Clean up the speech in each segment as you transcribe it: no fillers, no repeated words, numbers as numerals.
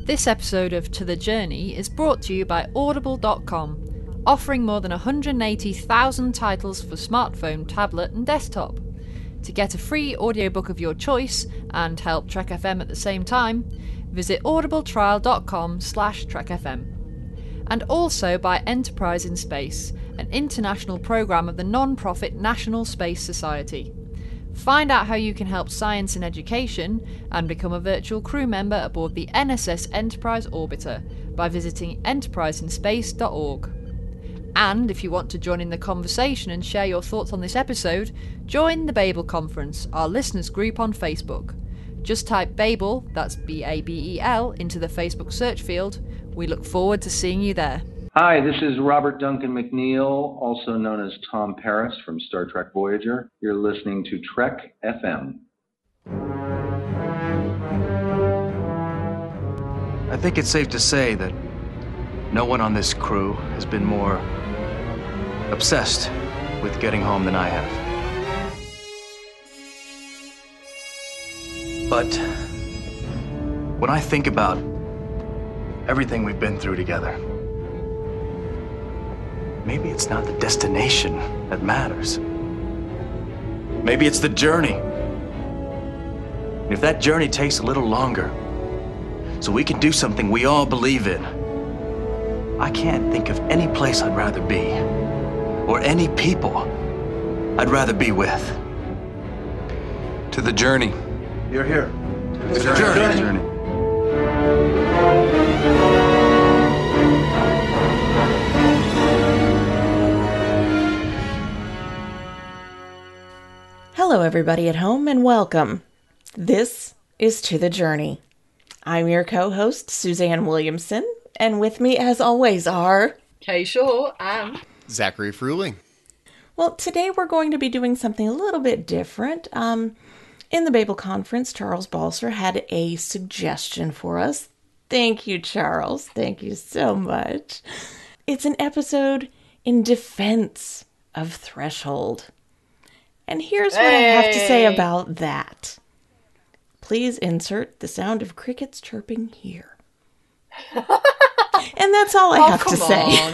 This episode of To The Journey is brought to you by Audible.com, offering more than 180,000 titles for smartphone, tablet and desktop. To get a free audiobook of your choice and help Trek FM at the same time, visit audibletrial.com/trekfm. And also by Enterprise in Space, an international programme of the non-profit National Space Society. Find out how you can help science and education and become a virtual crew member aboard the NSS Enterprise Orbiter by visiting enterpriseinspace.org. And if you want to join in the conversation and share your thoughts on this episode, join the Babel Conference, our listeners group on Facebook. Just type Babel, that's B-A-B-E-L, into the Facebook search field. We look forward to seeing you there. Hi, this is Robert Duncan McNeil, also known as Tom Paris from Star Trek Voyager. You're listening to Trek FM. I think it's safe to say that no one on this crew has been more obsessed with getting home than I have. But when I think about everything we've been through together, maybe it's not the destination that matters. Maybe it's the journey. And if that journey takes a little longer, so we can do something we all believe in, I can't think of any place I'd rather be, or any people I'd rather be with. To the journey. You're here. To the journey. Hello, everybody at home, and welcome. This is To The Journey. I'm your co-host, Suzanne Williamson, and with me, as always, are... Kay Shaw and... Zachary Fruhling. Well, today we're going to be doing something a little bit different. In the Babel Conference, Charles Balser had a suggestion for us. Thank you, Charles. Thank you so much. It's an episode in defense of Threshold. And here's what I have to say about that. Please insert the sound of crickets chirping here. And that's all I have to say.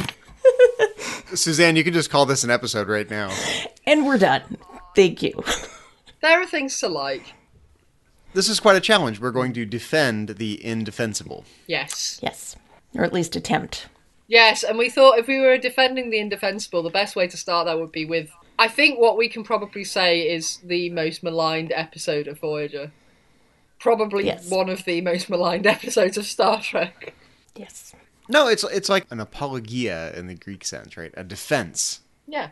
Suzanne, you can just call this an episode right now. And we're done. Thank you. There are things to like. This is quite a challenge. We're going to defend the indefensible. Yes. Yes. Or at least attempt. Yes, and we thought if we were defending the indefensible, the best way to start that would be with, I think what we can probably say is the most maligned episode of Voyager. Probably one of the most maligned episodes of Star Trek. Yes. No, it's like an apologia in the Greek sense, right? A defense. Yeah.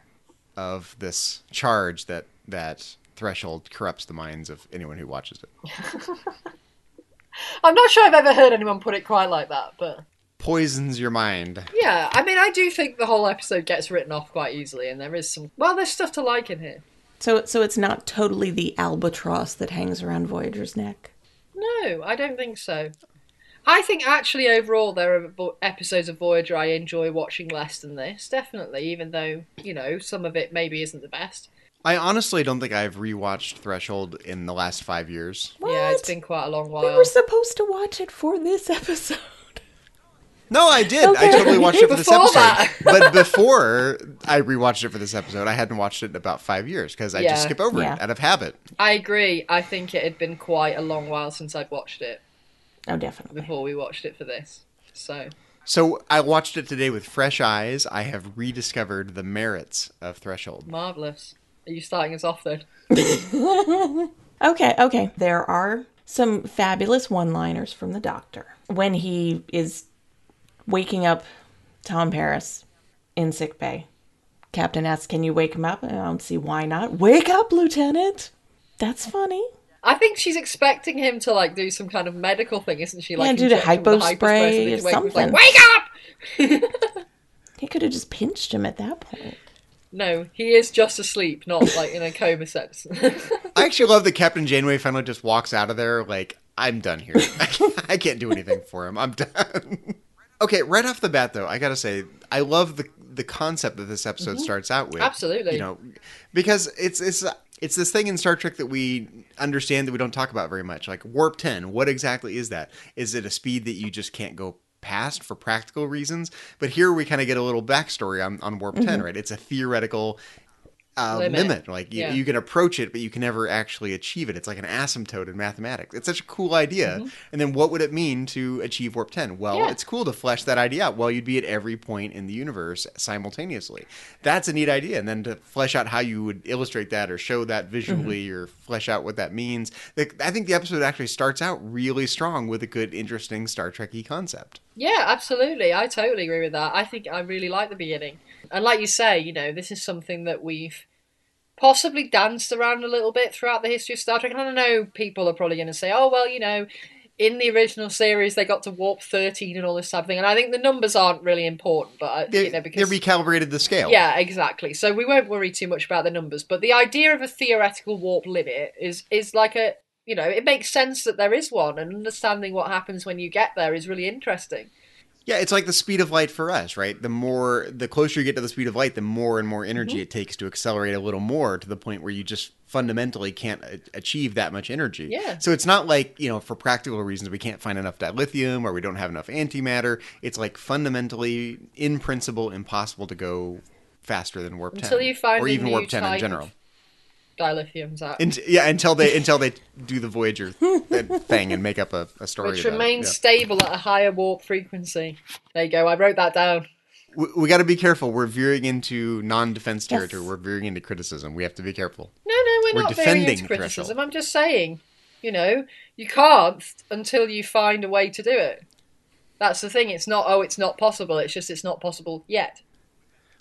Of this charge that Threshold corrupts the minds of anyone who watches it. I'm not sure I've ever heard anyone put it quite like that, but... Poisons your mind. Yeah, I mean, I do think the whole episode gets written off quite easily, and there is some... Well, there's stuff to like in here. So it's not totally the albatross that hangs around Voyager's neck? No, I don't think so. I think actually overall there are episodes of Voyager I enjoy watching less than this, definitely, even though, you know, some of it maybe isn't the best. I honestly don't think I've rewatched Threshold in the last 5 years. What? Yeah, it's been quite a long while. We were supposed to watch it for this episode. No, I did. Okay. I totally watched it for this episode. That. But before I rewatched it for this episode, I hadn't watched it in about 5 years because I just skip over it out of habit. I agree. I think it had been quite a long while since I'd watched it. Oh, definitely. Before we watched it for this. So I watched it today with fresh eyes. I have rediscovered the merits of Threshold. Marvellous. Are you starting us off then? Okay. There are some fabulous one-liners from the Doctor. When he is waking up Tom Paris in sickbay, Captain asks, "Can you wake him up?" And I don't see why not. "Wake up, Lieutenant!" That's funny. I think she's expecting him to, like, do some kind of medical thing, isn't she? Like, yeah, do the hypo spray or something. Like, wake up! He could have just pinched him at that point. No, he is just asleep, not, like, in a coma sense. I actually love that Captain Janeway finally just walks out of there like, I'm done here. I can't do anything for him. I'm done. Okay, right off the bat, though, I gotta say, I love the concept that this episode starts out with. Absolutely. You know, because It's this thing in Star Trek that we understand that we don't talk about very much. Like warp 10, what exactly is that? Is it a speed that you just can't go past for practical reasons? But here we kind of get a little backstory on warp 10, right? It's a theoretical limit. Like you can approach it, but you can never actually achieve it. It's like an asymptote in mathematics. It's such a cool idea. And then what would it mean to achieve warp 10? Well, it's cool to flesh that idea out. Well, you'd be at every point in the universe simultaneously. That's a neat idea. And then to flesh out how you would illustrate that or show that visually or flesh out what that means. I think the episode actually starts out really strong with a good, interesting Star Trek-y concept. Yeah, absolutely. I totally agree with that. I think I really like the beginning. And like you say, this is something that we've possibly danced around a little bit throughout the history of Star Trek. And I know people are probably going to say, oh, well, in the original series, they got to warp 13 and all this type of thing. And I think the numbers aren't really important, but because they recalibrated the scale. Yeah, exactly. So we won't worry too much about the numbers. But the idea of a theoretical warp limit is like a, it makes sense that there is one, and understanding what happens when you get there is really interesting. Yeah, it's like the speed of light for us, right? The closer you get to the speed of light, the more and more energy it takes to accelerate a little more to the point where you just fundamentally can't achieve that much energy. Yeah. So it's not like, for practical reasons, we can't find enough dilithium or we don't have enough antimatter. It's like fundamentally, in principle, impossible to go faster than warp 10. Until you find or even warp 10 in type general. Dilithium's out. Until they do the Voyager thing and make up a story which about remains stable at a higher warp frequency. There you go. I wrote that down. We got to be careful. We're veering into non-defense territory. We're veering into criticism. We have to be careful. No, we're not veering into criticism. Threshold. I'm just saying, you can't until you find a way to do it. That's the thing. It's not, it's not possible. It's just it's not possible yet.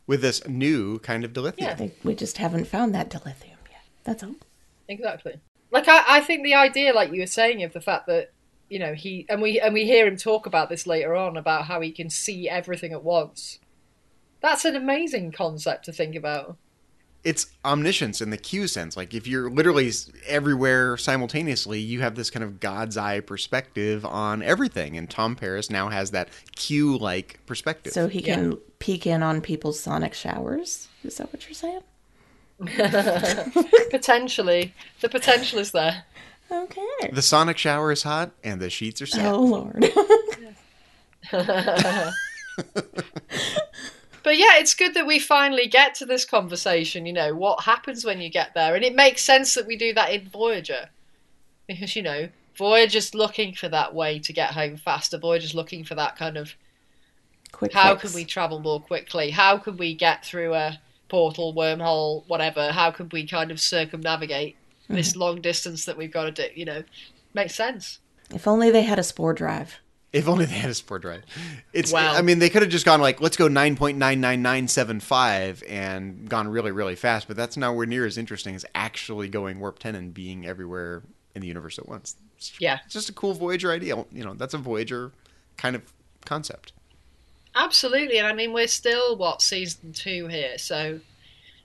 With this new kind of dilithium. Yeah, we just haven't found that dilithium. That's all. Exactly. Like I think the idea, like you were saying, of the fact that he and we hear him talk about this later on about how he can see everything at once. That's an amazing concept to think about. It's omniscience in the Q sense. Like if you're literally everywhere simultaneously, you have this kind of God's eye perspective on everything. And Tom Paris now has that Q-like perspective. So he can peek in on people's sonic showers. Is that what you're saying? Potentially. The potential is there. Okay. The sonic shower is hot and the sheets are set. Oh, Lord. But yeah, it's good that we finally get to this conversation, what happens when you get there. And it makes sense that we do that in Voyager. Because, Voyager's looking for that way to get home faster. Voyager's looking for that kind of quick how fix. Can we travel more quickly? How can we get through a portal, wormhole, whatever? How can we kind of circumnavigate this long distance that we've got to do? Makes sense. If only they had a spore drive. If only they had a spore drive. Wow. I mean, they could have just gone let's go 9.99975 and gone really, really fast, but that's nowhere near as interesting as actually going warp 10 and being everywhere in the universe at once. Yeah. It's just a cool Voyager idea. That's a Voyager kind of concept. Absolutely. And I mean, we're still, season 2 here, so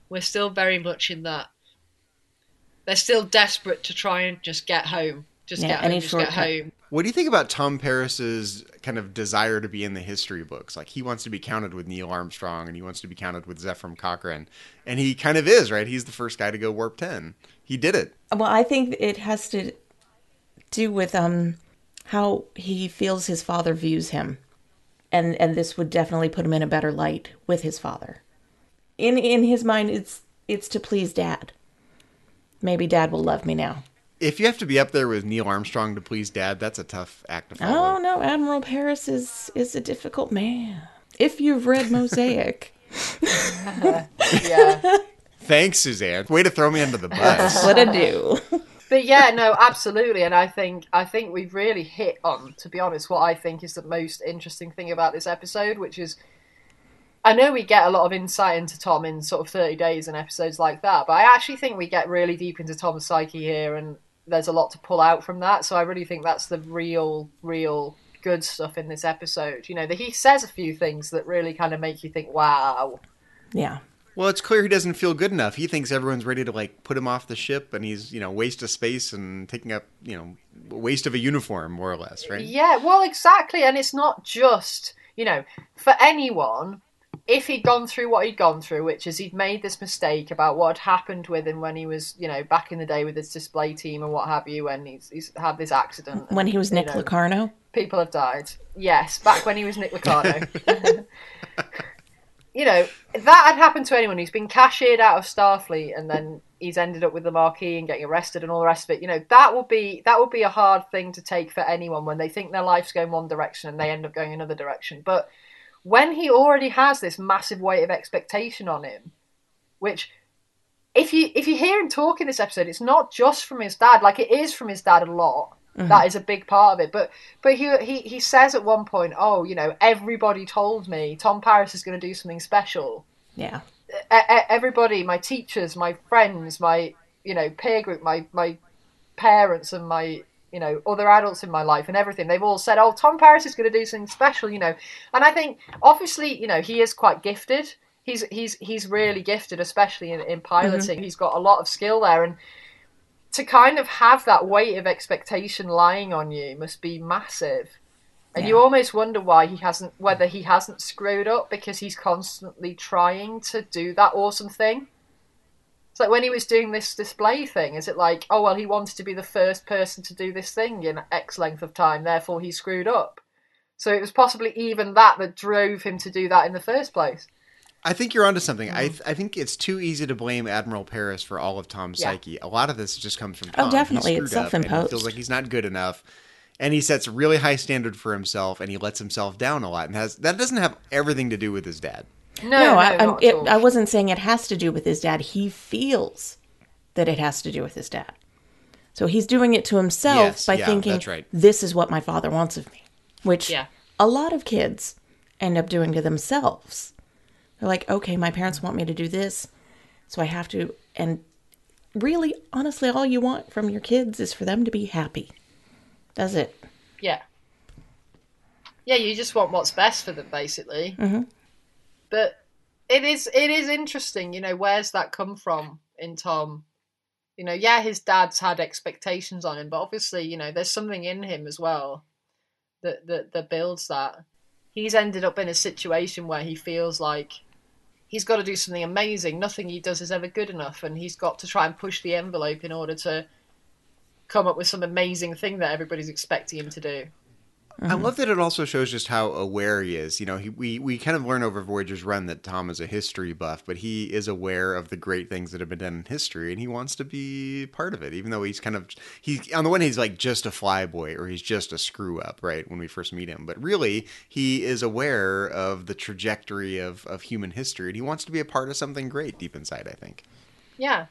we're still very much in that. They're still desperate to try and just get home. Get home. What do you think about Tom Paris's kind of desire to be in the history books? Like, he wants to be counted with Neil Armstrong, and he wants to be counted with Zefram Cochrane. And he kind of is, right? He's the first guy to go warp 10. He did it. Well, I think it has to do with how he feels his father views him. And this would definitely put him in a better light with his father. In his mind, it's to please Dad. Maybe Dad will love me now. If you have to be up there with Neil Armstrong to please Dad, that's a tough act to follow. Oh, no, Admiral Paris is a difficult man. If you've read Mosaic. Yeah. Thanks, Suzanne. Way to throw me under the bus. That's what I do. But yeah, no, absolutely. And I think we've really hit on, to be honest, what I think is the most interesting thing about this episode, which is, I know we get a lot of insight into Tom in sort of 30 days and episodes like that, but I actually think we get really deep into Tom's psyche here, and there's a lot to pull out from that. So I really think that's the real good stuff in this episode. That he says a few things that really kind of make you think, wow. Yeah. Well, it's clear he doesn't feel good enough. He thinks everyone's ready to put him off the ship, and he's, waste of space and taking up, waste of a uniform, more or less, right? Yeah, well, exactly. And it's not just, for anyone, if he'd gone through what he'd gone through, which is he'd made this mistake about what had happened with him when he was, back in the day with his display team and what have you, and he's had this accident. When he was Nick Locarno? People have died. Yes, back when he was Nick Locarno. That had happened to anyone who's been cashiered out of Starfleet and then he's ended up with the Marquis and getting arrested and all the rest of it. That would be a hard thing to take for anyone when they think their life's going one direction and they end up going another direction. But when he already has this massive weight of expectation on him, which if you hear him talk in this episode, it's not just from his dad. Like, it is from his dad a lot. Mm-hmm. That is a big part of it. But he says at one point, everybody told me Tom Paris is going to do something special. Yeah. Everybody, my teachers, my friends, my peer group, my parents, and my other adults in my life and everything, they've all said, Tom Paris is going to do something special, and I think obviously he is quite gifted. He's really gifted, especially in piloting. Mm-hmm. He's got a lot of skill there, and to kind of have that weight of expectation lying on you must be massive. And you almost wonder whether he hasn't screwed up because he's constantly trying to do that awesome thing. It's like when he was doing this display thing, is it like, he wanted to be the first person to do this thing in X length of time, therefore he screwed up. So it was possibly even that drove him to do that in the first place. I think you're onto something. I think it's too easy to blame Admiral Paris for all of Tom's psyche. A lot of this just comes from Tom. Oh, definitely. It's self-imposed. He feels like he's not good enough. And he sets a really high standard for himself, and he lets himself down a lot. And that doesn't have everything to do with his dad. No, I wasn't saying it has to do with his dad. He feels that it has to do with his dad. So he's doing it to himself by thinking, that's right. This is what my father wants of me. Which a lot of kids end up doing to themselves. They're like, okay, my parents want me to do this, so I have to. And really, honestly, all you want from your kids is for them to be happy. That's it. Yeah. Yeah, you just want what's best for them, basically. Mm-hmm. But it is interesting, where's that come from in Tom? His dad's had expectations on him, but obviously, there's something in him as well that builds that. He's ended up in a situation where he feels like he's got to do something amazing. Nothing he does is ever good enough, and he's got to try and push the envelope in order to come up with some amazing thing that everybody's expecting him to do. I love that it also shows just how aware he is. We kind of learn over Voyager's run that Tom is a history buff, but he is aware of the great things that have been done in history, and he wants to be part of it, even though he's on the one hand, he's like just a flyboy, or he's just a screw up, right, when we first meet him. But really, he is aware of the trajectory of human history, and he wants to be a part of something great deep inside, I think. Yeah.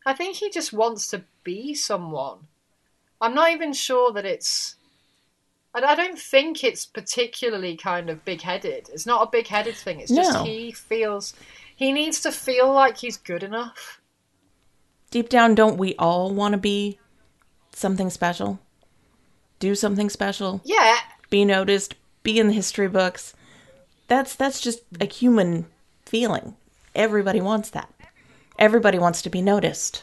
I think he just wants to be someone. I'm not even sure that it's... I don't think it's particularly kind of big-headed. It's not a big-headed thing. It's just he needs to feel like he's good enough. Deep down, don't we all want to be something special? Do something special? Yeah. Be noticed, be in the history books. That's just a human feeling. Everybody wants that. Everybody wants to be noticed.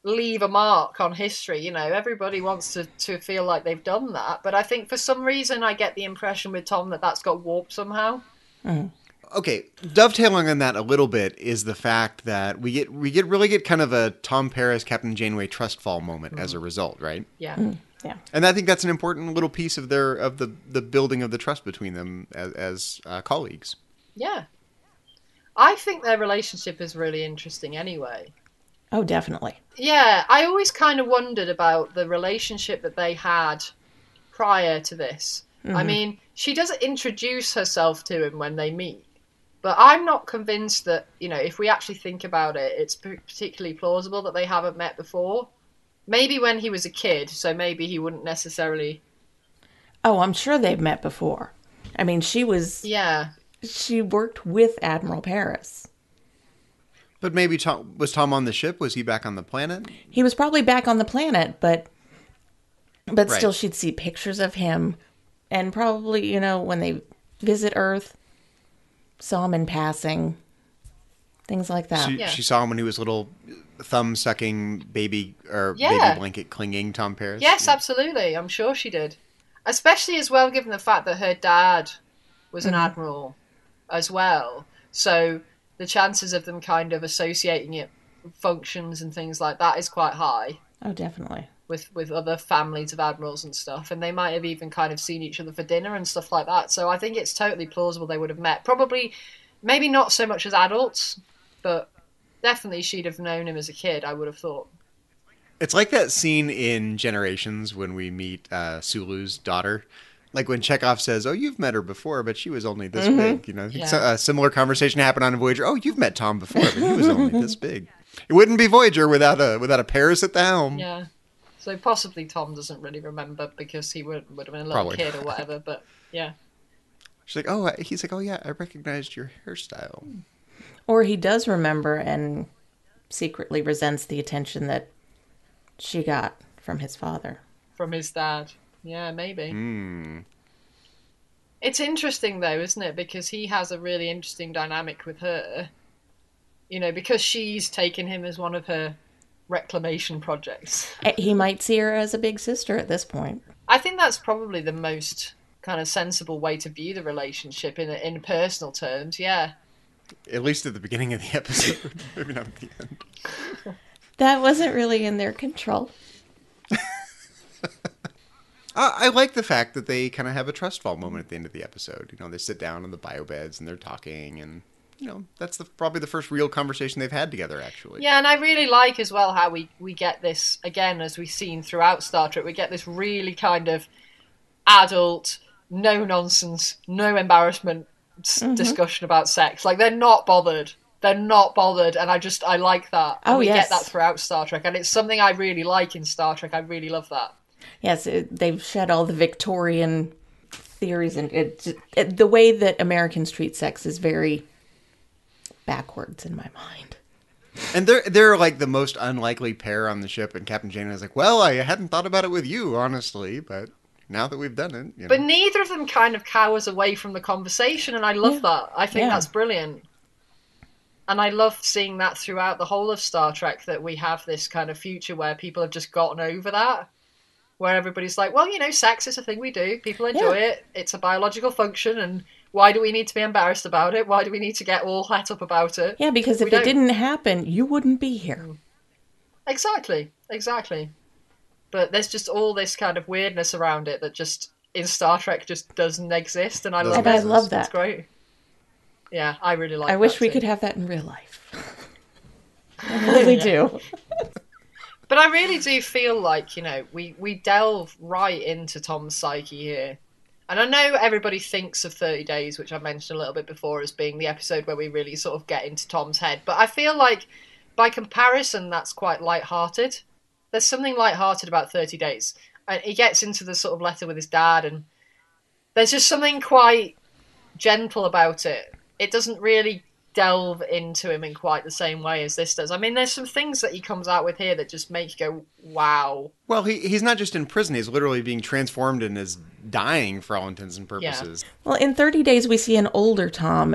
Leave a mark on history, everybody wants to feel like they've done that, but I think for some reason I get the impression with Tom that's got warped somehow. Mm-hmm. Okay, dovetailing on that a little bit is the fact that we really get kind of a Tom Paris, Captain Janeway trust fall moment as a result, right? Yeah. Mm-hmm. Yeah. And I think that's an important little piece of the building of the trust between them as colleagues. Yeah. I think their relationship is really interesting anyway. Oh, definitely. Yeah, I always kind of wondered about the relationship that they had prior to this. Mm-hmm. I mean, she doesn't introduce herself to him when they meet, but I'm not convinced that, if we actually think about it, it's particularly plausible that they haven't met before. Maybe when he was a kid, so maybe he wouldn't necessarily... Oh, I'm sure they've met before. I mean, she was... Yeah. She worked with Admiral Paris. But maybe was Tom on the ship? Was he back on the planet? He was probably back on the planet, but right. Still she'd see pictures of him. And probably, when they visit Earth, saw him in passing. Things like that. She saw him when he was little thumb-sucking baby blanket clinging Tom Paris. Yes, absolutely. I'm sure she did. Especially as well, given the fact that her dad was an admiral. as well. So the chances of them kind of associating it with functions and things like that is quite high. Oh, definitely. With other families of admirals and stuff, and they might have even kind of seen each other for dinner and stuff like that. So I think it's totally plausible they would have met. Probably, maybe not so much as adults, but definitely she'd have known him as a kid, I would have thought. It's like that scene in Generations when we meet Sulu's daughter. Like when Chekhov says, "Oh, you've met her before, but she was only this big." You know, I think a similar conversation happened on Voyager. "Oh, you've met Tom before, but he was only this big." It wouldn't be Voyager without a Paris at the helm. Yeah. So possibly Tom doesn't really remember because he would have been a little kid or whatever. But yeah. She's like, "Oh," he's like, "Oh yeah, I recognized your hairstyle." Or he does remember and secretly resents the attention that she got from his father. From his dad. Yeah, maybe. It's interesting though, isn't it? Because he has a really interesting dynamic with her. You know, because she's taken him as one of her reclamation projects. He might see her as a big sister at this point. I think that's probably the most kind of sensible way to view the relationship in personal terms, yeah. At least at the beginning of the episode. Maybe not at the end. That wasn't really in their control. I like the fact that they kind of have a trust fall moment at the end of the episode. You know, they sit down on the biobeds and they're talking, and you know, that's probably the first real conversation they've had together, actually. Yeah, and I really like as well how we get this, again, as we've seen throughout Star Trek, we get this really kind of adult, no-nonsense, no embarrassment discussion about sex. Like, they're not bothered. They're not bothered, and I like that. And we get that throughout Star Trek, and it's something I really like in Star Trek. I really love that. Yes, they've shed all the Victorian theories, and the way that Americans treat sex is very backwards in my mind. And they're like the most unlikely pair on the ship, and Captain Janeway is like, "Well, I hadn't thought about it with you, honestly, but now that we've done it, you know." But neither of them kind of cowers away from the conversation, and I love that. I think that's brilliant. And I love seeing that throughout the whole of Star Trek, that we have this kind of future where people have just gotten over that. Where everybody's like, well, you know, sex is a thing we do. People enjoy it. It's a biological function, and why do we need to be embarrassed about it? Why do we need to get all het up about it? Yeah, because if it didn't happen, you wouldn't be here. Exactly. But there's just all this kind of weirdness around it that just, in Star Trek, just doesn't exist, and I love it. I love that. It's great. Yeah, I really like that. I wish we could have that in real life. I really do. But I really do feel like, you know, we delve right into Tom's psyche here. And I know everybody thinks of 30 Days, which I mentioned a little bit before, as being the episode where we really sort of get into Tom's head. But I feel like, by comparison, that's quite lighthearted. There's something lighthearted about 30 Days. And he gets into the sort of letter with his dad, and there's just something quite gentle about it. It doesn't really delve into him in quite the same way as this does. I mean, there's some things that he comes out with here that just make you go, wow. Well, he's not just in prison, he's literally being transformed and is dying for all intents and purposes. Yeah. Well, in 30 Days, we see an older Tom.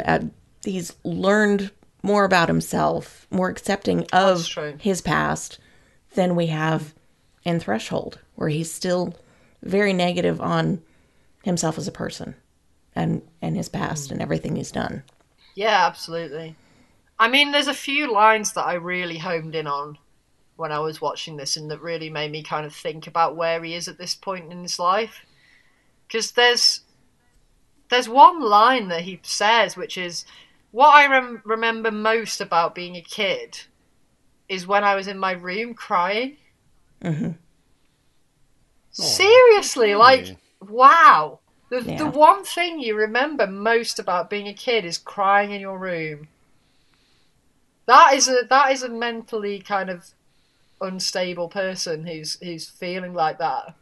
He's learned more about himself, more accepting of his past than we have in Threshold, where he's still very negative on himself as a person and his past and everything he's done. Yeah, absolutely. I mean, there's a few lines that I really homed in on when I was watching this, and that really made me kind of think about where he is at this point in his life. Because there's one line that he says, which is, what I remember most about being a kid is when I was in my room crying. Mm-hmm. Seriously, like, wow. The one thing you remember most about being a kid is crying in your room. That is a mentally kind of unstable person who's feeling like that.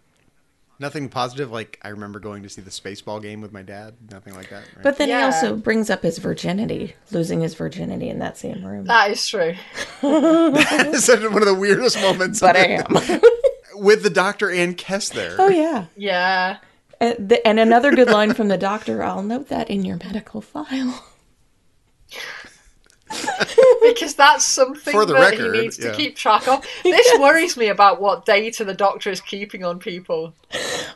Nothing positive, like I remember going to see the Spaceball game with my dad. Nothing like that. Right? But then he also brings up his virginity, losing his virginity in that same room. That is true. That is one of the weirdest moments. But I am. With the Doctor and Kess there. Oh, yeah. Yeah. And another good line from the Doctor, I'll note that in your medical file. Because that's something that he needs to keep track of. This worries me about what data the Doctor is keeping on people.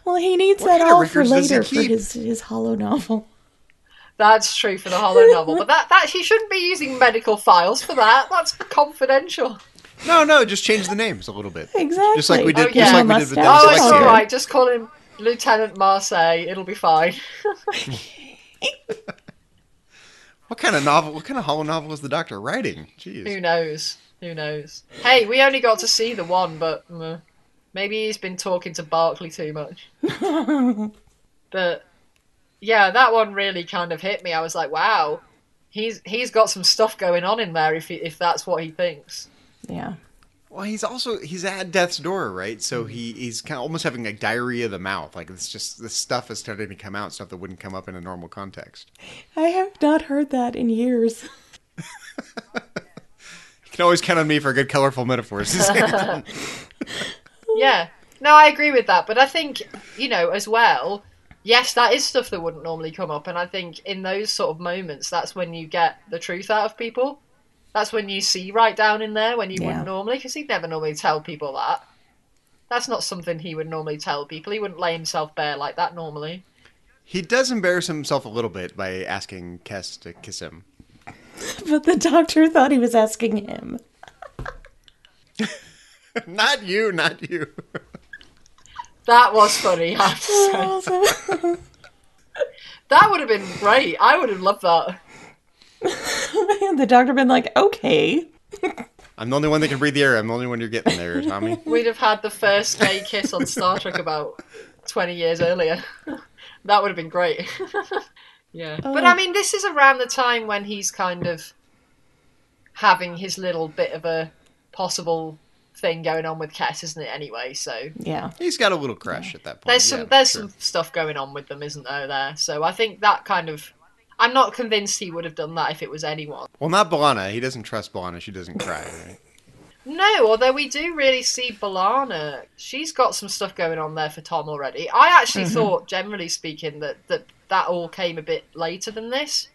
Well, he needs that all for later for his hollow novel. That's true for the holo novel, but that he shouldn't be using medical files for that. That's confidential. No, just change the names a little bit. Exactly. Just like we did. Oh, yeah. Just like we did with the Oh, it's dyslexia. all right. Just call him Lieutenant Marseille. It'll be fine. What kind of novel? What kind of holo novel is the Doctor writing? Jeez. Who knows? Who knows? Hey, we only got to see the one, but maybe he's been talking to Barclay too much. But yeah, that one really kind of hit me. I was like, wow, he's got some stuff going on in there if that's what he thinks. Yeah. Well, he's at death's door, right? So he's kind of almost having like diarrhea of the mouth. Like it's just this stuff is starting to come out, stuff that wouldn't come up in a normal context. I have not heard that in years. You can always count on me for good, colorful metaphors. Yeah, no, I agree with that. But I think as well. Yes, that is stuff that wouldn't normally come up, and I think in those sort of moments, that's when you get the truth out of people. That's when you see right down in there when you wouldn't normally, because he'd never normally tell people that. That's not something he would normally tell people. He wouldn't lay himself bare like that normally. He does embarrass himself a little bit by asking Kes to kiss him. But the Doctor thought he was asking him. Not you. That was funny, I have to say. That would have been great. I would have loved that. The Doctor been like, okay. I'm the only one that can breathe the air. I'm the only one you're getting there, Tommy. We'd have had the first gay kiss on Star Trek about 20 years earlier. That would have been great. Yeah. Oh. But I mean, this is around the time when he's kind of having his little bit of a possible thing going on with Kes, isn't it, anyway? So Yeah. He's got a little crush at that point. there's some stuff going on with them, isn't there? So I think that kind of... I'm not convinced he would have done that if it was anyone. Well, not B'Elanna. He doesn't trust B'Elanna. She doesn't cry, right? No, although we do really see B'Elanna. She's got some stuff going on there for Tom already. I actually thought, generally speaking, that all came a bit later than this.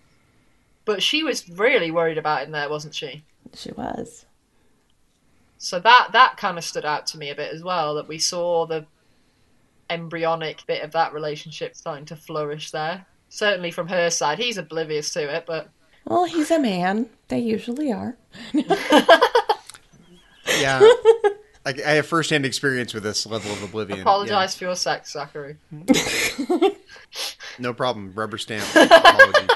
But she was really worried about him there, wasn't she? She was. So that kind of stood out to me a bit as well, that we saw the embryonic bit of that relationship starting to flourish there. Certainly from her side. He's oblivious to it, but... Well, he's a man. They usually are. Yeah. I have first-hand experience with this level of oblivion. Apologise for your sex, Zachary. No problem. Rubber stamp. Apology.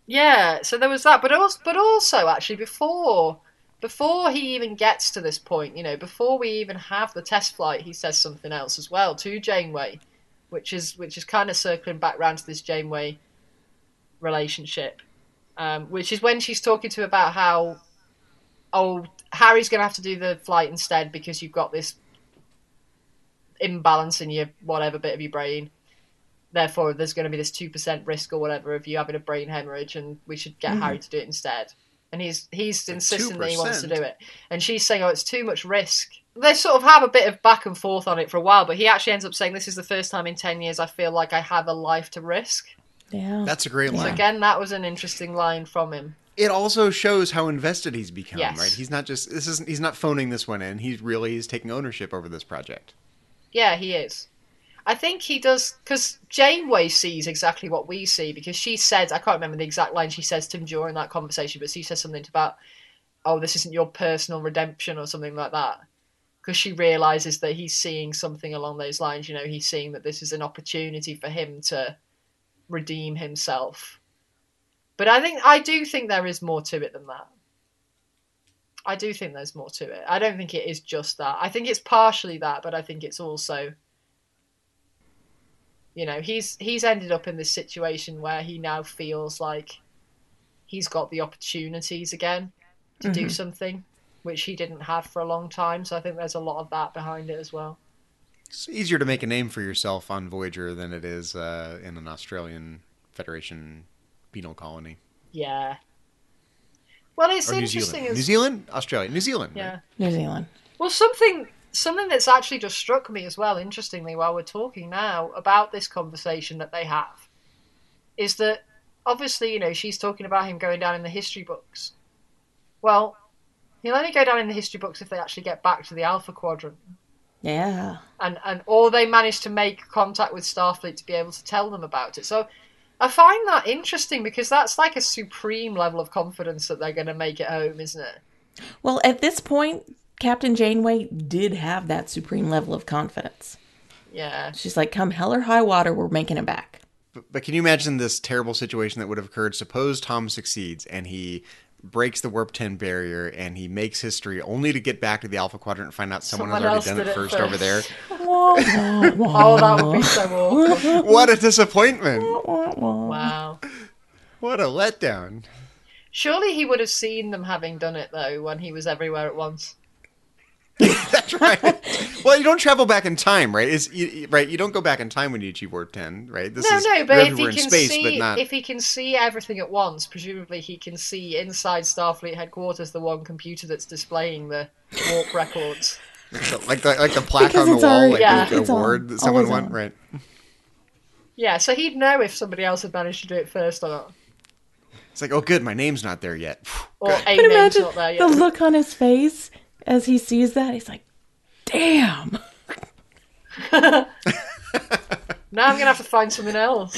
Yeah, so there was that. But also actually, before he even gets to this point, before we even have the test flight, he says something else as well to Janeway. Which is kind of circling back round to this Janeway relationship, which is when she's talking to him about how, Harry's going to have to do the flight instead because you've got this imbalance in your whatever bit of your brain. Therefore, there's going to be this 2% risk or whatever of you having a brain hemorrhage, and we should get Harry to do it instead. And he's insisting that he wants to do it. And she's saying, it's too much risk. They sort of have a bit of back and forth on it for a while, but he actually ends up saying, this is the first time in 10 years I feel like I have a life to risk. Yeah. That's a great line. So again, that was an interesting line from him. It also shows how invested he's become, Yes. right? He's not he's not phoning this one in. He's taking ownership over this project. Yeah, he is. I think he does, because Janeway sees exactly what we see, because she said, I can't remember the exact line she says to him during that conversation, but she says something about, this isn't your personal redemption or something like that. Because she realises that he's seeing something along those lines. He's seeing that this is an opportunity for him to redeem himself. But I do think there is more to it than that. I do think there's more to it. I don't think it is just that. I think it's partially that, but I think it's also... he's ended up in this situation where he now feels like he's got the opportunities again to do something, which he didn't have for a long time. So I think there's a lot of that behind it as well. It's easier to make a name for yourself on Voyager than it is in an Australian Federation penal colony. Yeah. Well, it's Or New interesting. Zealand. New Zealand? Australia. New Zealand. Yeah. Right? New Zealand. Well, something that's actually just struck me as well, interestingly, while we're talking now about this conversation that they have, is that obviously, she's talking about him going down in the history books. Well, he'll only go down in the history books if they actually get back to the Alpha Quadrant. Yeah. And or they manage to make contact with Starfleet to be able to tell them about it. So I find that interesting because that's like a supreme level of confidence that they're going to make it home, isn't it? Well, at this point, Captain Janeway did have that supreme level of confidence. Yeah. She's like, come hell or high water, we're making it back. But can you imagine this terrible situation that would have occurred? Suppose Tom succeeds and he breaks the warp 10 barrier and he makes history only to get back to the Alpha Quadrant and find out someone has already done it first over there. Oh, that would be so awful. What a disappointment. Wow. What a letdown. Surely he would have seen them having done it, though, when he was everywhere at once. That's right. Well, you don't travel back in time, right? Right. You don't go back in time when you achieve warp 10, right? But if he can see everything at once, presumably he can see inside Starfleet headquarters the one computer that's displaying the warp records. Like the plaque on the wall, the award that someone won, right? Yeah, so he'd know if somebody else had managed to do it first or not. It's like, oh, good, my name's not there yet. Or a name's not there yet. The look on his face as he sees that, he's like, damn. Now I'm going to have to find something else.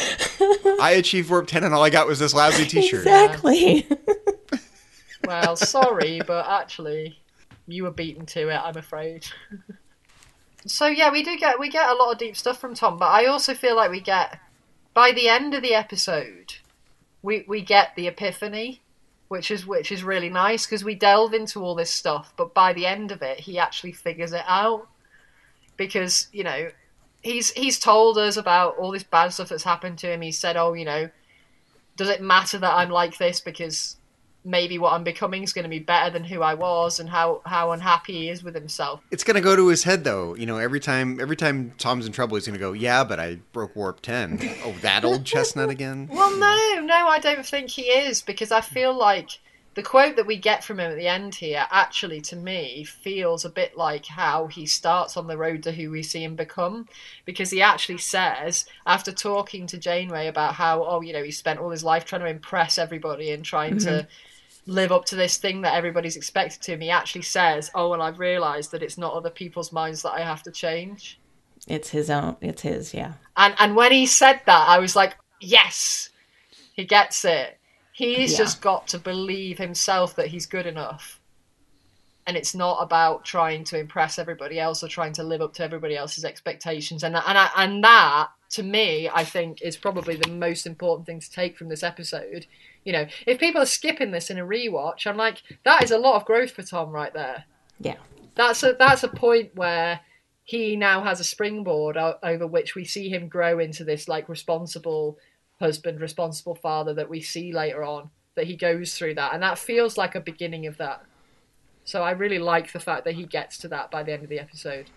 I achieved warp 10 and all I got was this lousy t-shirt. Exactly. Yeah. Well, sorry, but actually, you were beaten to it, I'm afraid. So yeah, we get a lot of deep stuff from Tom, but I also feel like we get, by the end of the episode, we get the epiphany, which is really nice because we delve into all this stuff, but by the end of it, he actually figures it out because he's told us about all this bad stuff that's happened to him. He said, does it matter that I'm like this because maybe what I'm becoming is going to be better than who I was, and how unhappy he is with himself. It's going to go to his head, though. Every time Tom's in trouble, he's going to go, yeah, but I broke warp 10. Oh, that old chestnut again? Well, no, I don't think he is, because I feel like the quote that we get from him at the end here actually, to me, feels a bit like how he starts on the road to who we see him become, because he actually says, after talking to Janeway about how, he spent all his life trying to impress everybody and trying to live up to this thing that everybody's expected to him, he actually says, and I've realised that it's not other people's minds that I have to change. It's his own. It's his, yeah. And when he said that, I was like, yes, he gets it. He's just got to believe himself that he's good enough. And it's not about trying to impress everybody else or trying to live up to everybody else's expectations. And that, to me, I think is probably the most important thing to take from this episode. If people are skipping this in a rewatch, I'm like, that is a lot of growth for Tom right there. Yeah. That's a point where he now has a springboard over which we see him grow into this like responsible husband, responsible father that we see later on, that he goes through that. And that feels like a beginning of that. So I really like the fact that he gets to that by the end of the episode.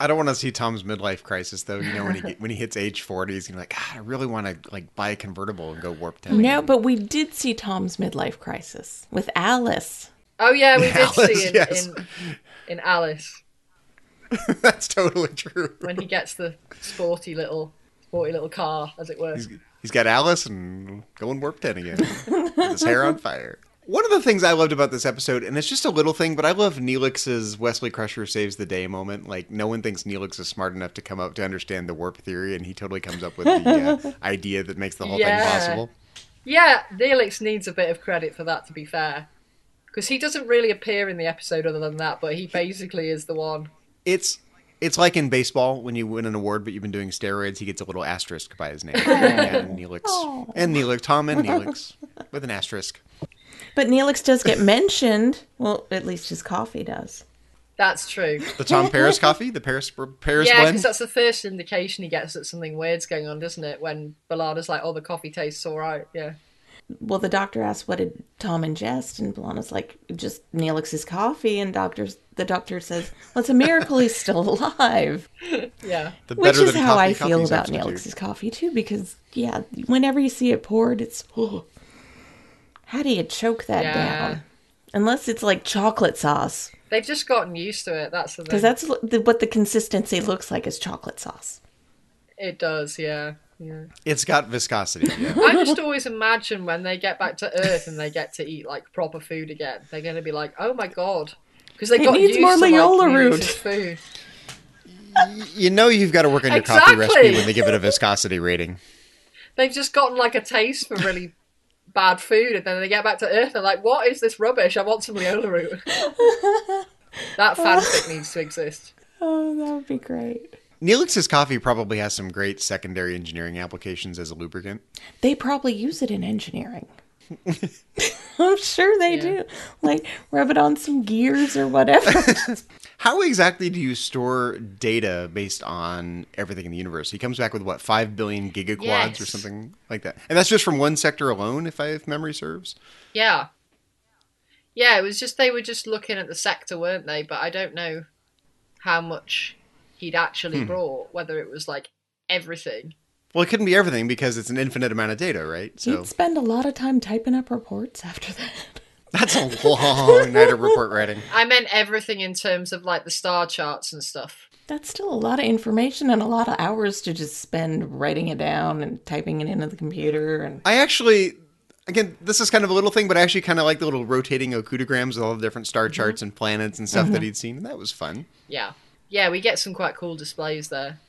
I don't want to see Tom's midlife crisis, though. When he hits age 40, he's gonna be like, God, I really want to buy a convertible and go warp 10. No, but we did see Tom's midlife crisis with Alice. Oh yeah, we did see in Alice. That's totally true. When he gets the sporty little car, as it were. He's got Alice and going warp 10 again. With his hair on fire. One of the things I loved about this episode, and it's just a little thing, but I love Neelix's Wesley Crusher saves the day moment. Like, no one thinks Neelix is smart enough to come up to understand the warp theory, and he totally comes up with the idea that makes the whole thing possible. Yeah, Neelix needs a bit of credit for that, to be fair. Because he doesn't really appear in the episode other than that, but he basically is the one. It's like in baseball, when you win an award, but you've been doing steroids, he gets a little asterisk by his name. And Neelix. Oh. And Neelix. Tom and Neelix. With an asterisk. But Neelix does get mentioned. Well, at least his coffee does. That's true. The Tom Paris coffee? The Paris blend? Yeah, because that's the first indication he gets that something weird's going on, doesn't it? When B'Elanna's like, the coffee tastes all right, yeah. Well, the doctor asks, what did Tom ingest? And B'Elanna's like, just Neelix's coffee. And the doctor says, well, it's a miracle he's still alive. Yeah. Which is how I feel about Neelix's coffee, too. Because, whenever you see it poured, it's... how do you choke that down? Unless it's like chocolate sauce. They've just gotten used to it, that's the thing. Because that's what the consistency looks like, is chocolate sauce. It does, yeah. It's got viscosity, yeah. I just always imagine when they get back to Earth and they get to eat like proper food again, they're going to be like, oh my god. Because they got used more to Leola root. Food. You've got to work on your coffee recipe when they give it a viscosity rating. They've just gotten like a taste for really bad food, and then they get back to Earth and they're like, what is this rubbish? I want some Leola root. That fanfic needs to exist. Oh, that would be great. Neelix's coffee probably has some great secondary engineering applications as a lubricant. They probably use it in engineering. I'm sure they do. Like, rub it on some gears or whatever. How exactly do you store data based on everything in the universe? He comes back with, what, 5 billion gigaquads or something like that? And that's just from one sector alone, if memory serves? Yeah. Yeah, it was just, they were just looking at the sector, weren't they? But I don't know how much he'd actually brought, whether it was, like, everything. Well, it couldn't be everything because it's an infinite amount of data, right? So He'd spend a lot of time typing up reports after that. that's a long night of report writing. I meant everything in terms of, like, the star charts and stuff. That's still a lot of information and a lot of hours to just spend writing it down and typing it into the computer. And I actually, again, this is kind of a little thing, but I actually kind of like the little rotating okudograms with all the different star charts and planets and stuff that he'd seen, and that was fun. Yeah. Yeah, we get some quite cool displays there.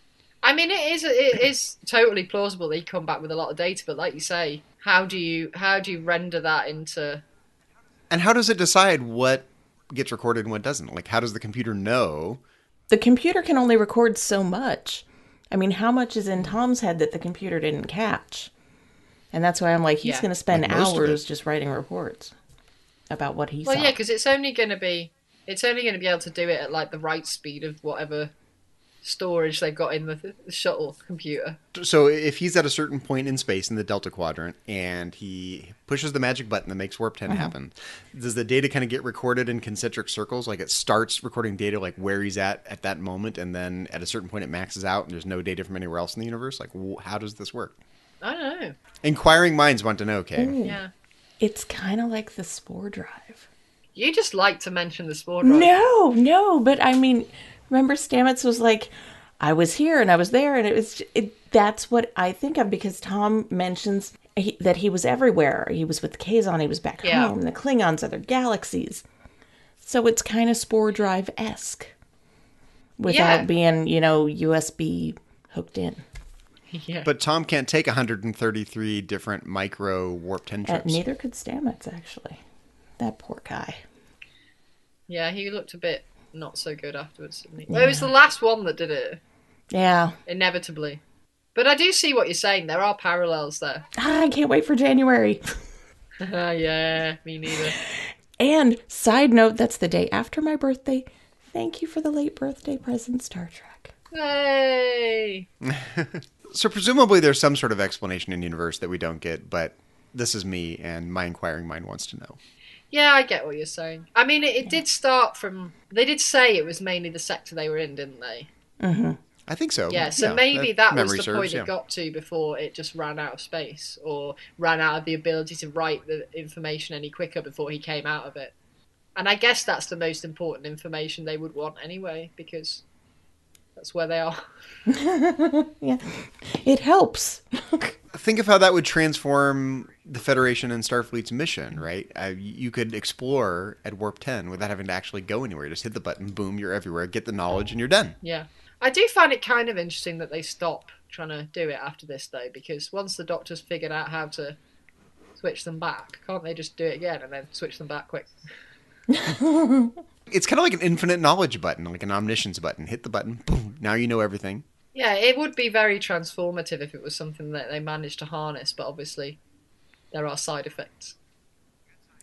I mean, it is totally plausible that you come back with a lot of data, but like you say, how do you render that into... And how does it decide what gets recorded and what doesn't? Like, how does the computer know? the computer can only record so much. I mean, how much is in Tom's head that the computer didn't catch? And that's why I'm like, he's going to spend like most of hours it. just writing reports about what he saw. Well, yeah, because it's only going to be able to do it at like the right speed of whatever storage they've got in the shuttle computer. So if he's at a certain point in space in the Delta Quadrant and he pushes the magic button that makes Warp 10 happen, does the data kind of get recorded in concentric circles? Like it starts recording data like where he's at that moment, and then at a certain point it maxes out and there's no data from anywhere else in the universe? Like, how does this work? I don't know. Inquiring minds want to know, Kay. Ooh. Yeah. It's kind of like the spore drive. You just like to mention the spore drive. No, but I mean, remember Stamets was like, I was here and I was there, and that's what I think of, because Tom mentions that he was everywhere. He was with Kazon, he was back home, the Klingons, other galaxies. So it's kind of spore drive-esque without being, USB hooked in. Yeah. But Tom can't take 133 different micro Warp 10 trips. Neither could Stamets, actually. That poor guy. Yeah, he looked a bit not so good afterwards, didn't he? Well, it was the last one that did it. Yeah. Inevitably. But I do see what you're saying. There are parallels there. I can't wait for January. Yeah, me neither. And, side note, that's the day after my birthday. Thank you for the late birthday present, Star Trek. Hey! So presumably there's some sort of explanation in the universe that we don't get, but this is me, and my inquiring mind wants to know. Yeah, I get what you're saying. I mean, it did start from... They did say it was mainly the sector they were in, didn't they? Mm-hmm. I think so. Yeah, so maybe that was the point yeah. it got to before it just ran out of space, or ran out of the ability to write the information any quicker before he came out of it. And I guess that's the most important information they would want anyway, because that's where they are. Yeah, it helps. Think of how that would transform the Federation and Starfleet's mission, right? You could explore at Warp 10 without having to actually go anywhere. Just hit the button, boom, you're everywhere, get the knowledge, and you're done. Yeah. I do find it kind of interesting that they stop trying to do it after this, though, because once the Doctor's figured out how to switch them back, can't they just do it again and then switch them back quick? It's kind of like an infinite knowledge button, like an omniscience button. Hit the button, boom, now you know everything. Yeah, it would be very transformative if it was something that they managed to harness, but obviously there are side effects.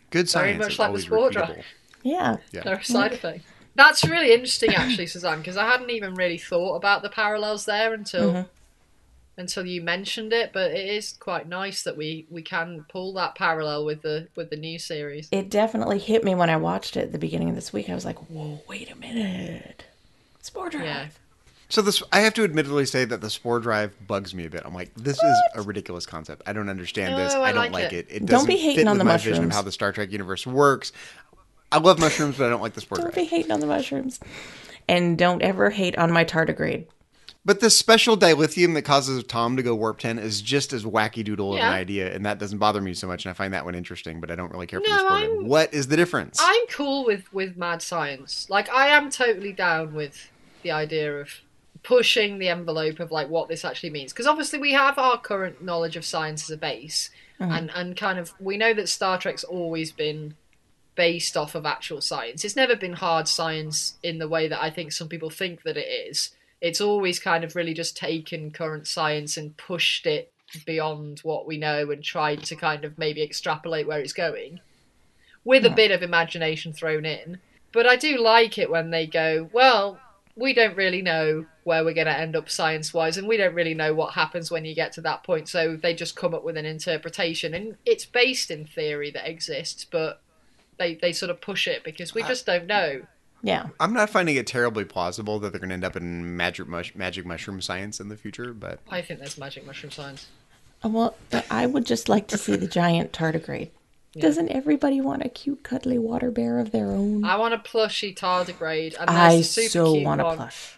Good science Very much is like the always spore repeatable. drive. Yeah. There are side effects. That's really interesting, actually, Suzanne, because I hadn't even really thought about the parallels there until you mentioned it. But it is quite nice that we can pull that parallel with the new series. It definitely hit me when I watched it at the beginning of this week. I was like, whoa, wait a minute. Spore drive. Yeah. So I have to admittedly say that the spore drive bugs me a bit. I'm like, this is a ridiculous concept. I don't understand this. No, I I don't like like it. It Don't doesn't be hating fit on with the my vision of mushrooms. how the Star Trek universe works. I love mushrooms, but I don't like the spore Don't drive. be hating on the mushrooms. And don't ever hate on my tardigrade. But the special dilithium that causes Tom to go warp 10 is just as wacky doodle of an idea, and that doesn't bother me so much, and I find that one interesting, but I don't really care for the spore drive. What is the difference? I'm cool with mad science. Like, I am totally down with the idea of pushing the envelope of like what this actually means, because obviously we have our current knowledge of science as a base, and kind of we know that Star Trek's always been based off of actual science. It's never been hard science in the way that I think some people think that it is. It's always kind of really just taken current science and pushed it beyond what we know and tried to kind of maybe extrapolate where it's going with a bit of imagination thrown in. But I do like it when they go, well, we don't really know where we're going to end up science-wise, and we don't really know what happens when you get to that point, so they just come up with an interpretation. And it's based in theory that exists, but they sort of push it because we just don't know. Yeah. I'm not finding it terribly plausible that they're going to end up in magic mushroom science in the future, but... I think there's magic mushroom science. Well, I would just like to see the giant tardigrade. Yeah. Doesn't everybody want a cute, cuddly water bear of their own? I want a plushy tardigrade. And I so want a plush.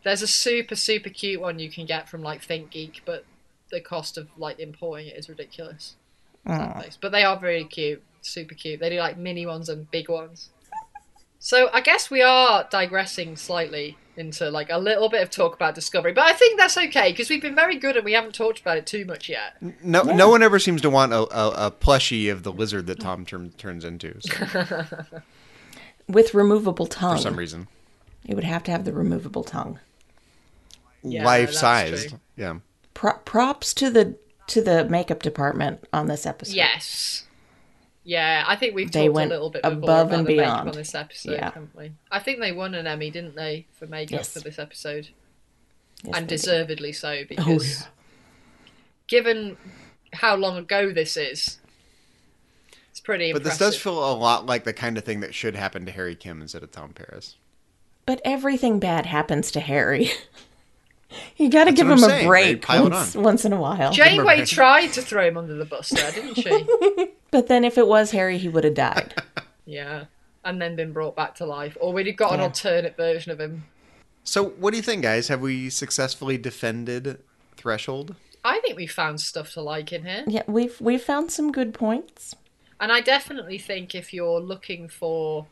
There's a super, super cute one you can get from, like, ThinkGeek, but the cost of, like, importing it is ridiculous. But they are very cute. Super cute. They do, like, mini ones and big ones. So I guess we are digressing slightly into like a little bit of talk about Discovery, but I think that's okay because we've been very good and we haven't talked about it too much yet. No one ever seems to want a plushie of the lizard that Tom turns into. So. With removable tongue. For some reason. It would have to have the removable tongue. Yeah, life-sized. Yeah. Props to the makeup department on this episode. Yes. Yeah, I think we've talked a little bit above and beyond on this episode, haven't we? I think they won an Emmy, didn't they, for makeup for this episode? Yes, and deservedly so, because given how long ago this is, it's pretty impressive. But this does feel a lot like the kind of thing that should happen to Harry Kim instead of Tom Paris. But everything bad happens to Harry. You got to give him a break once in a while. Janeway tried to throw him under the bus there, didn't she? But then if it was Harry, he would have died. Yeah, and then been brought back to life. Or we'd have got an alternate version of him. So what do you think, guys? Have we successfully defended Threshold? I think we found stuff to like in here. Yeah, we've found some good points. And I definitely think if you're looking for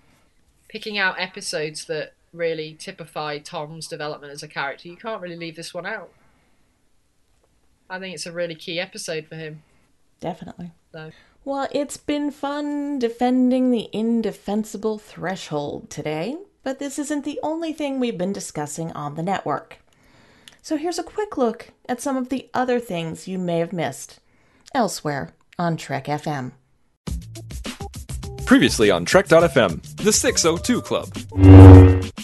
picking out episodes that really typify Tom's development as a character, you can't really leave this one out. I think it's a really key episode for him. Definitely. So. Well, it's been fun defending the indefensible Threshold today, but this isn't the only thing we've been discussing on the network. So here's a quick look at some of the other things you may have missed elsewhere on Trek FM. Previously on Trek.fm, the 602 Club.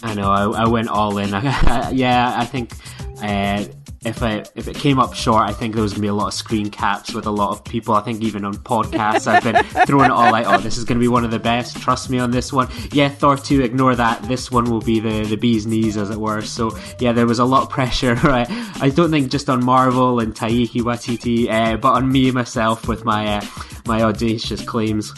I know, I went all in. I think if it came up short, I think there was going to be a lot of screen caps with a lot of people. I think even on podcasts, I've been throwing it all like, oh, this is going to be one of the best. Trust me on this one. Yeah, Thor 2, ignore that. This one will be the bee's knees, as it were. So, yeah, there was a lot of pressure. Right? I don't think just on Marvel and Taiki Waititi, but on me, myself, with my audacious claims.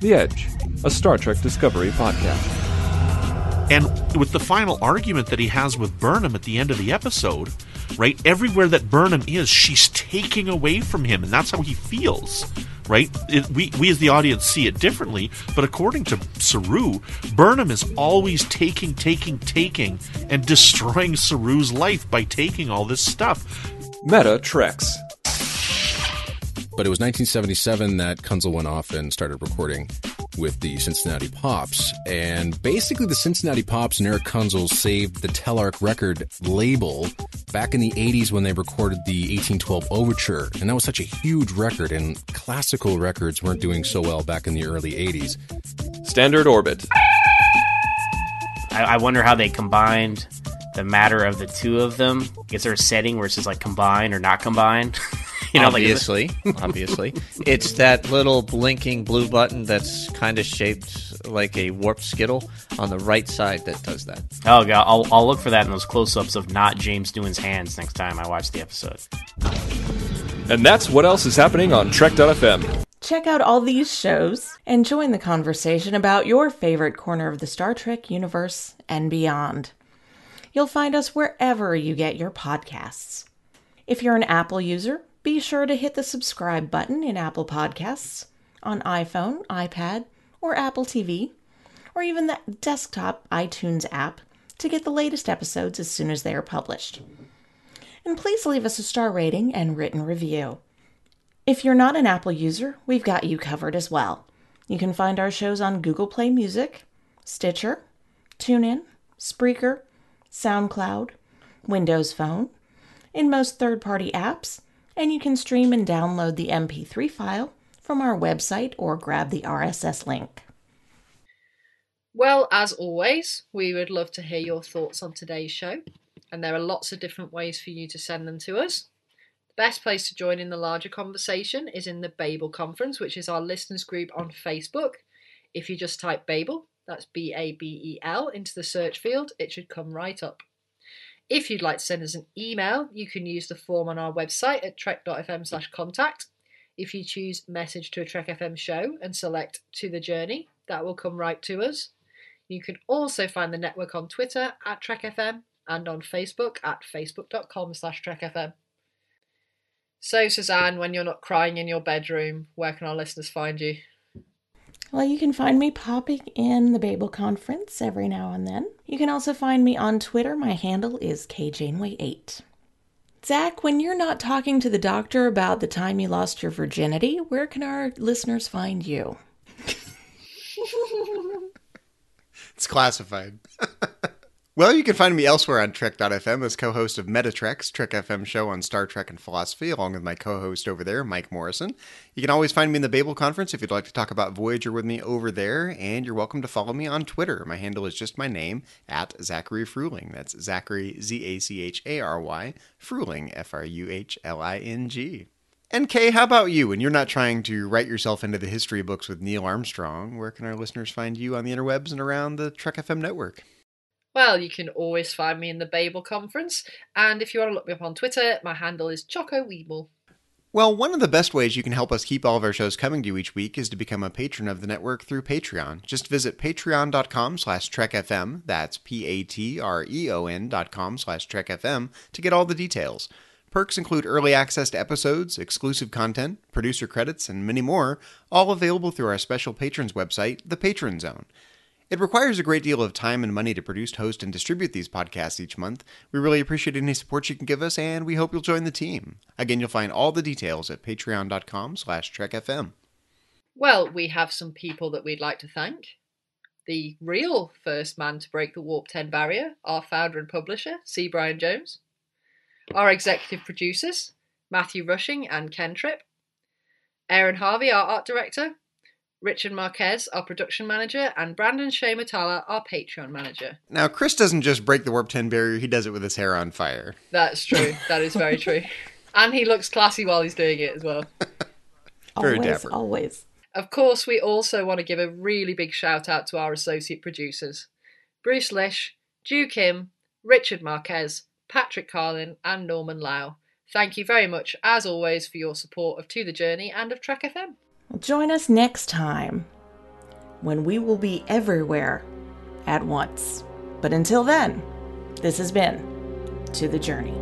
The Edge, a Star Trek Discovery podcast. And with the final argument that he has with Burnham at the end of the episode, right? Everywhere that Burnham is, she's taking away from him, and that's how he feels, right? We as the audience see it differently, but according to Saru, Burnham is always taking, and destroying Saru's life by taking all this stuff. Meta Treks. But it was 1977 that Kunzel went off and started recording with the Cincinnati Pops. And basically the Cincinnati Pops and Eric Kunzel saved the Telarc record label back in the 80s when they recorded the 1812 Overture. And that was such a huge record, and classical records weren't doing so well back in the early 80s. Standard Orbit. I wonder how they combined the matter of the two of them. Is there a setting where it's just like combine or not combine? You know, obviously. It's that little blinking blue button that's kind of shaped like a warped Skittle on the right side that does that. Oh, God. I'll look for that in those close-ups of not James Doohan's hands next time I watch the episode. And that's what else is happening on Trek.fm. Check out all these shows and join the conversation about your favorite corner of the Star Trek universe and beyond. You'll find us wherever you get your podcasts. If you're an Apple user, be sure to hit the subscribe button in Apple Podcasts, on iPhone, iPad, or Apple TV, or even the desktop iTunes app to get the latest episodes as soon as they are published. And please leave us a star rating and written review. If you're not an Apple user, we've got you covered as well. You can find our shows on Google Play Music, Stitcher, TuneIn, Spreaker, SoundCloud, Windows Phone, in most third-party apps, and you can stream and download the MP3 file from our website or grab the RSS link. Well, as always, we would love to hear your thoughts on today's show, and there are lots of different ways for you to send them to us. The best place to join in the larger conversation is in the Babel Conference, which is our listeners group on Facebook. If you just type Babel, that's Babel, into the search field, it should come right up. If you'd like to send us an email, you can use the form on our website at trek.fm/contact. If you choose Message to a Trek FM show and select To the Journey, that will come right to us. You can also find the network on Twitter at Trek FM and on Facebook at facebook.com/Trek FM. So, Suzanne, when you're not crying in your bedroom, where can our listeners find you? Well, you can find me popping in the Babel Conference every now and then. You can also find me on Twitter. My handle is kjaneway8. Zach, when you're not talking to the doctor about the time you lost your virginity, where can our listeners find you? It's classified. Well, you can find me elsewhere on Trek.fm as co-host of Metatrek's Trek FM show on Star Trek and philosophy, along with my co-host over there, Mike Morrison. You can always find me in the Babel Conference if you'd like to talk about Voyager with me over there, and you're welcome to follow me on Twitter. My handle is just my name, at Zachary Fruhling. That's Zachary, Z-A-C-H-A-R-Y, Fruhling, F-R-U-H-L-I-N-G. And Kay, how about you? When you're not trying to write yourself into the history books with Neil Armstrong, where can our listeners find you on the interwebs and around the Trek FM network? Well, you can always find me in the Babel Conference, and if you want to look me up on Twitter, my handle is Choco Weeble. Well, one of the best ways you can help us keep all of our shows coming to you each week is to become a patron of the network through Patreon. Just visit patreon.com/trekfm, that's patreon.com/trekfm, to get all the details. Perks include early access to episodes, exclusive content, producer credits, and many more, all available through our special patrons website, The Patron Zone. It requires a great deal of time and money to produce, host, and distribute these podcasts each month. We really appreciate any support you can give us, and we hope you'll join the team. Again, you'll find all the details at patreon.com/trekfm. Well, we have some people that we'd like to thank. The real first man to break the Warp 10 barrier, our founder and publisher, C. Brian Jones. Our executive producers, Matthew Rushing and Ken Tripp. Aaron Harvey, our art director. Richard Marquez, our production manager, and Brandon Shea Matala, our Patreon manager. Now, Chris doesn't just break the Warp 10 barrier, he does it with his hair on fire. That's true. That is very true. And he looks classy while he's doing it as well. Very always, dapper. Always. Of course, we also want to give a really big shout out to our associate producers. Bruce Lish, Ju Kim, Richard Marquez, Patrick Carlin, and Norman Lau. Thank you very much, as always, for your support of To The Journey and of Trek FM. Join us next time when we will be everywhere at once. But until then, this has been To The Journey.